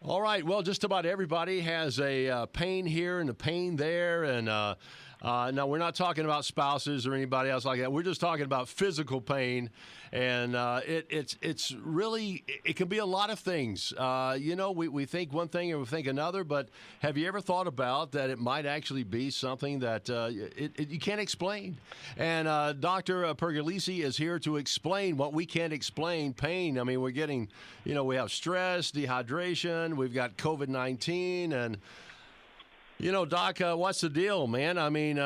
All right. Well, just about everybody has a pain here and a pain there. And no, we're not talking about spouses or anybody else like that. We're just talking about physical pain. And it's really, it can be a lot of things. We think one thing and we think another. But have you ever thought about that it might actually be something that you can't explain? And Dr. Pergolizzi is here to explain what we can't explain, pain. I mean, we're getting, we have stress, dehydration. We've got COVID-19, and Doc, what's the deal, man? I mean,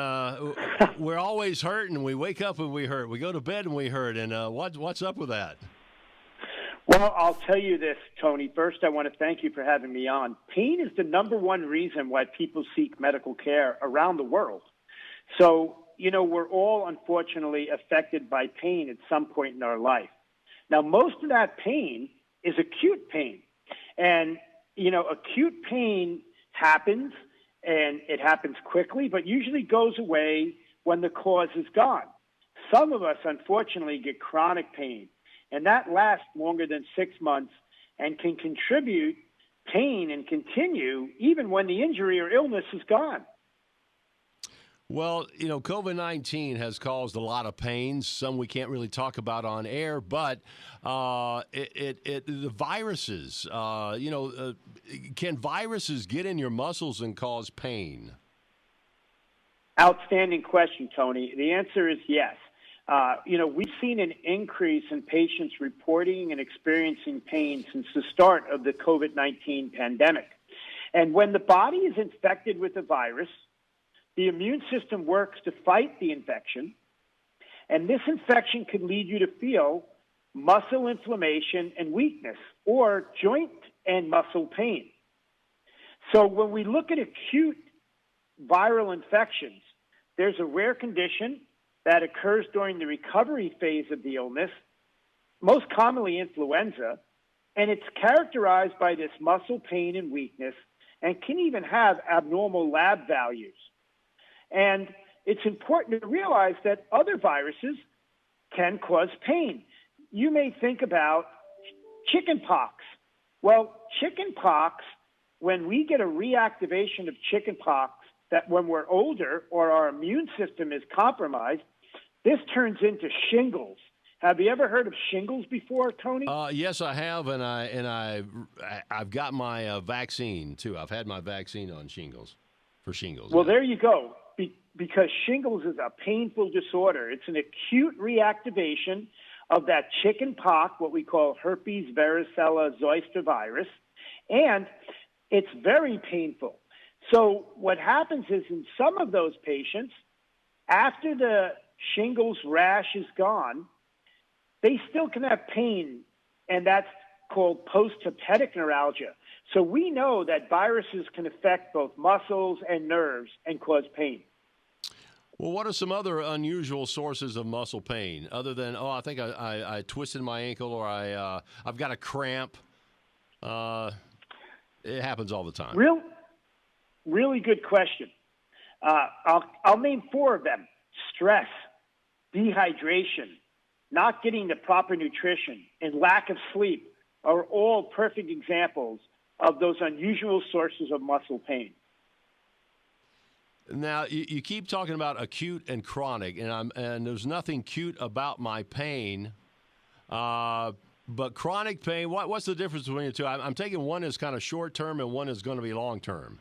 we're always hurting. We wake up and we hurt. We go to bed and we hurt. And what's up with that? Well, I'll tell you this, Tony. First, I want to thank you for having me on. Pain is the number one reason why people seek medical care around the world. So, we're all unfortunately affected by pain at some point in our life. Now, most of that pain is acute pain. And acute pain happens, and it happens quickly, but usually goes away when the cause is gone. Some of us, unfortunately, get chronic pain, and that lasts longer than 6 months and can contribute pain and continue even when the injury or illness is gone. Well, COVID-19 has caused a lot of pains, some we can't really talk about on air, but the viruses, can viruses get in your muscles and cause pain? Outstanding question, Tony. The answer is yes. We've seen an increase in patients reporting and experiencing pain since the start of the COVID-19 pandemic. And when the body is infected with a virus, the immune system works to fight the infection, and this infection can lead you to feel muscle inflammation and weakness, or joint and muscle pain. So when we look at acute viral infections, there's a rare condition that occurs during the recovery phase of the illness, most commonly influenza, and it's characterized by this muscle pain and weakness, and can even have abnormal lab values. And it's important to realize that other viruses can cause pain. You may think about chickenpox. Well, chickenpox, when we get a reactivation of chickenpox, that when we're older or our immune system is compromised, this turns into shingles. Have you ever heard of shingles before, Tony? Yes, I have, and I've got my vaccine too. I've had my vaccine on shingles, for shingles. Well, there you go. Because shingles is a painful disorder. It's an acute reactivation of that chicken pox, what we call herpes varicella zoster virus, and it's very painful. So what happens is in some of those patients, after the shingles rash is gone, they still can have pain, and that's called post-herpetic neuralgia. So we know that viruses can affect both muscles and nerves and cause pain. Well, what are some other unusual sources of muscle pain other than, I think I twisted my ankle, or I've got a cramp? It happens all the time. Really good question. I'll name 4 of them. Stress, dehydration, not getting the proper nutrition, and lack of sleep are all perfect examples of those unusual sources of muscle pain. Now, you keep talking about acute and chronic, and there's nothing cute about my pain. But chronic pain, what's the difference between the two? I'm taking one as kind of short-term and one is going to be long-term.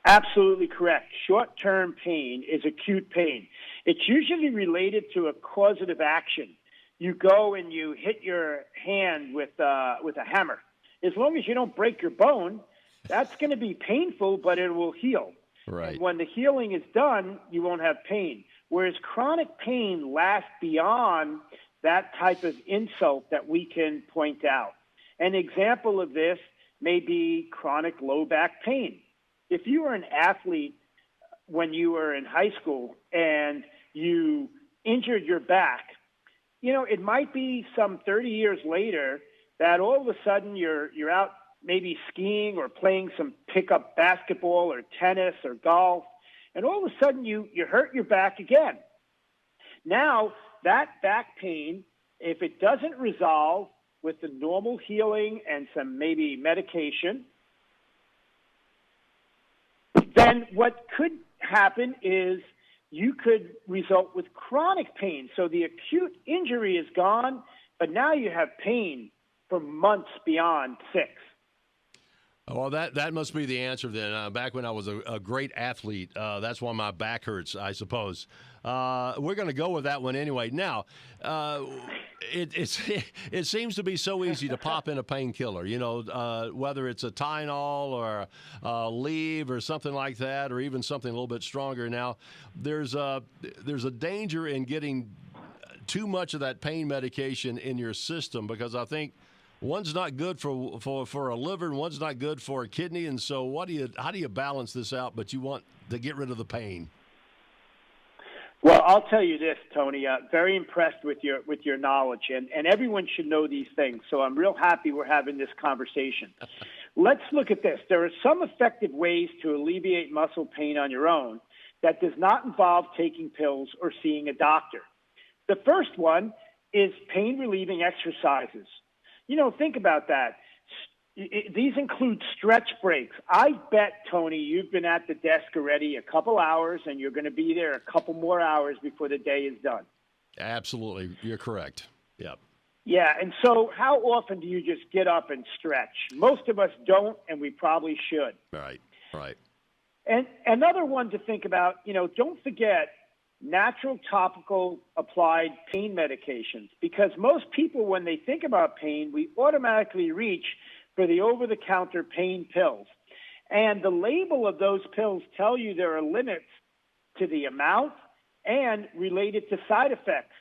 Absolutely correct. Short-term pain is acute pain. It's usually related to a causative action. You go and you hit your hand with a hammer. As long as you don't break your bone, that's going to be painful, but it will heal. Right. And when the healing is done, you won't have pain. Whereas chronic pain lasts beyond that type of insult that we can point out. An example of this may be chronic low back pain. If you were an athlete when you were in high school and you injured your back, it might be some 30 years later that all of a sudden you're out maybe skiing or playing some pickup basketball or tennis or golf, and all of a sudden you hurt your back again. Now, that back pain, if it doesn't resolve with the normal healing and some maybe medication, then what could happen is you could result with chronic pain. So the acute injury is gone, but now you have pain for months beyond 6. Well, that must be the answer then. Back when I was a great athlete, that's why my back hurts, I suppose. We're going to go with that one anyway. Now, it seems to be so easy to pop in a painkiller, whether it's a Tylenol or a Aleve or something like that, or even something a little bit stronger. Now, there's a danger in getting too much of that pain medication in your system, because I think one's not good for a liver and one's not good for a kidney. And so how do you balance this out, but you want to get rid of the pain? Well, I'll tell you this, Tony, very impressed with your knowledge, and everyone should know these things. So I'm real happy we're having this conversation. Let's look at this. There are some effective ways to alleviate muscle pain on your own that does not involve taking pills or seeing a doctor. The first one is pain-relieving exercises. Think about that. These include stretch breaks. I bet, Tony, you've been at the desk already a couple hours, and you're going to be there a couple more hours before the day is done. Absolutely. You're correct. Yep. Yeah, and so how often do you just get up and stretch? Most of us don't, and we probably should. Right. And another one to think about, don't forget natural topical applied pain medications, because most people, when they think about pain, we automatically reach for the over-the-counter pain pills. And the label of those pills tell you there are limits to the amount and related to side effects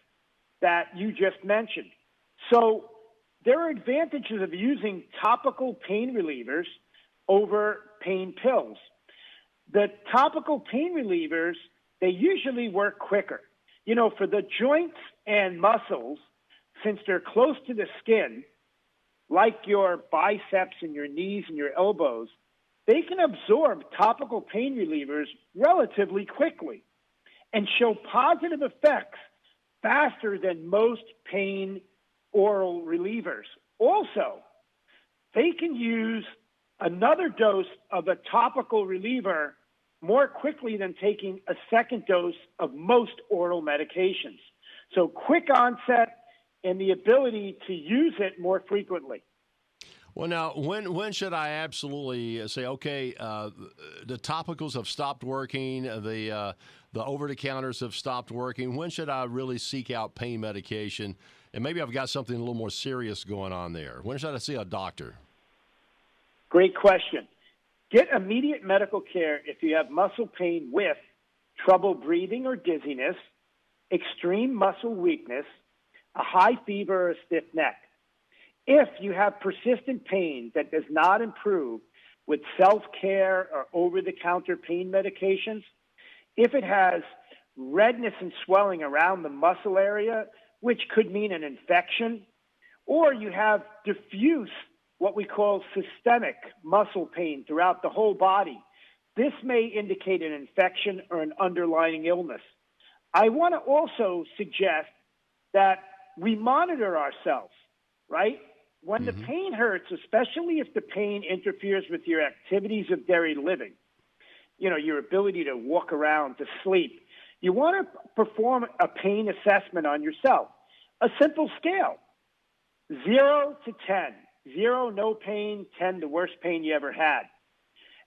that you just mentioned. So there are advantages of using topical pain relievers over pain pills. The topical pain relievers, they usually work quicker. For the joints and muscles, since they're close to the skin, like your biceps and your knees and your elbows, they can absorb topical pain relievers relatively quickly and show positive effects faster than most pain oral relievers. Also, they can use another dose of a topical reliever more quickly than taking a second dose of most oral medications. So quick onset and the ability to use it more frequently. Well, now, when should I absolutely say, okay, the topicals have stopped working, the over-the-counters have stopped working? When should I really seek out pain medication? And maybe I've got something a little more serious going on there. When should I see a doctor? Great question. Get immediate medical care if you have muscle pain with trouble breathing or dizziness, extreme muscle weakness, a high fever or a stiff neck. If you have persistent pain that does not improve with self-care or over-the-counter pain medications, if it has redness and swelling around the muscle area, which could mean an infection, or you have diffuse, what we call systemic muscle pain throughout the whole body, this may indicate an infection or an underlying illness. I want to also suggest that we monitor ourselves, right? When the pain hurts, especially if the pain interferes with your activities of daily living, your ability to walk around, to sleep, you want to perform a pain assessment on yourself. A simple scale, 0 to 10. 0, no pain, 10, the worst pain you ever had.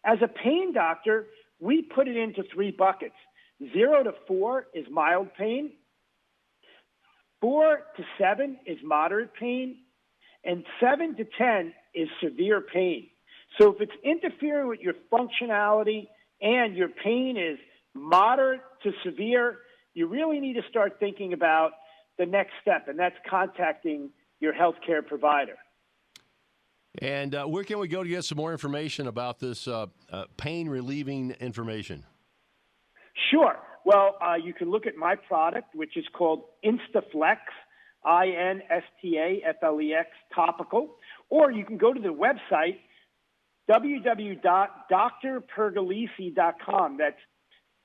As a pain doctor, we put it into 3 buckets. 0 to 4 is mild pain. 4 to 7 is moderate pain. And 7 to 10 is severe pain. So if it's interfering with your functionality and your pain is moderate to severe, you really need to start thinking about the next step, and that's contacting your healthcare provider. And where can we go to get some more information about this pain-relieving information? Sure. Well, you can look at my product, which is called Instaflex, Instaflex topical, or you can go to the website, www.drpergolizzi.com. That's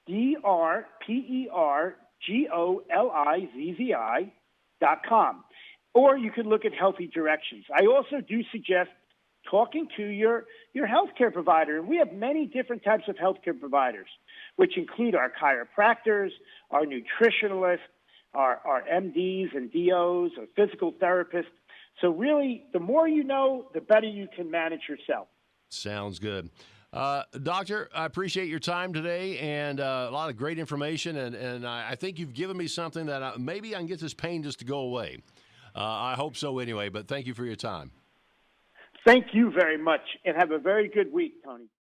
DRPERGOLIZZI.com. or you can look at healthy directions. I also do suggest talking to your healthcare provider. And we have many different types of healthcare providers, which include our chiropractors, our nutritionalists, our MDs and DOs, our physical therapists. So really, the more you know, the better you can manage yourself. Sounds good. Doctor, I appreciate your time today and a lot of great information. And I think you've given me something that maybe I can get this pain just to go away. I hope so anyway, but thank you for your time. Thank you very much, and have a very good week, Tony.